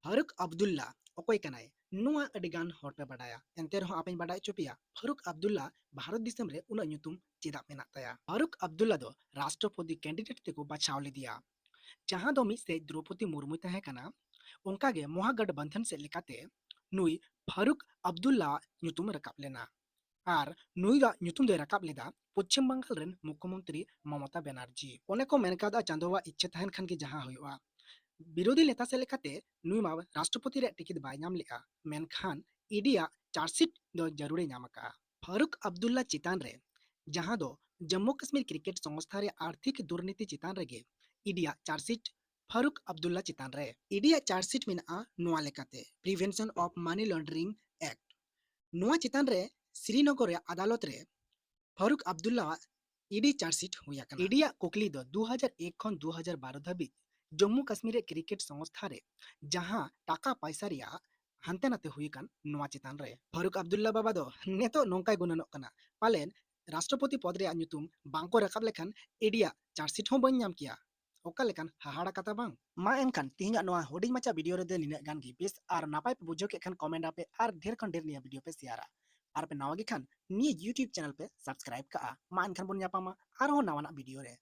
फारूक अब्दुल्ला अकोय कनाय नुआ अडिगान हर पे बाडाया एंते रहो आपे बाडाय चुपिया फारूक अब्दुल्ला भारत दिसम रे उना ᱧᱩᱛᱩᱢ चेदा मेना ताया फारूक अब्दुल्ला दो राष्ट्रपति कैंडिडेट तेको बाछाव लेदिया जहां दो मिसे द्रौपदी मुर्मू तहे कना उनका गे महागठबंधन से लेकाते नुई फारूक अब्दुल्ला ᱧᱩᱛᱩᱢ रकाब लेना आर नुई दा ᱧᱩᱛᱩᱢ दे रकाब लेदा पश्चिम बंगाल रेन मुख्यमंत्री ममता बनर्जी ओने को मेनकादा चांदोवा इच्छा तहन खन के जहां हुआ विरोधी नेता से लेकाते नुई मा राष्ट्रपति रे टिकट बाय नाम लेका मेनखान ईडिया चार्जशीट दो जरूरे नामका फारूक अब्दुल्ला चितान रे जहां दो जम्मू कश्मीर क्रिकेट संस्था रे आर्थिक दुर्नीति चितान रेगे ईडिया चार्जशीट फारूक अब्दुल्ला चितान रे ईडिया चार्जशीट मेना नुआ लेकाते prevention of money laundering act नुआ चितान रे श्रीनगर रे अदालत रे फारूक अब्दुल्ला ईडी चार्जशीट हुआ कना ईडिया कुकली दो 2001 खन 2012 धाबी जम्मू कश्मीर रे क्रिकेट संस्था रे जहां टाका पैसा रिया हानते नाते हुई कान नुआ चितान रे फारूक अब्दुल्ला बाबा दो नेतो नोंकाय गुननोक कना पालेन राष्ट्रपति पद रे ᱧᱩᱛᱩᱢ बांको रकाब लेखान ईडिया चार्जशीट हो बन नाम किया ओका लेखान हाहाड़ा कथा बांग मा एनखान तिहिना नोआ हुडिंग माचा वीडियो रे दे निना गान गी बेस आर नापाय पे बुझो के खान कमेंट आपे आर ढेर खन ढेर निया वीडियो पे शेयर आर पे नवा गे खान निया यूट्यूब चैनल पे सब्सक्राइब का मा एनखान बन यापामा आर हो नवाना वीडियो रे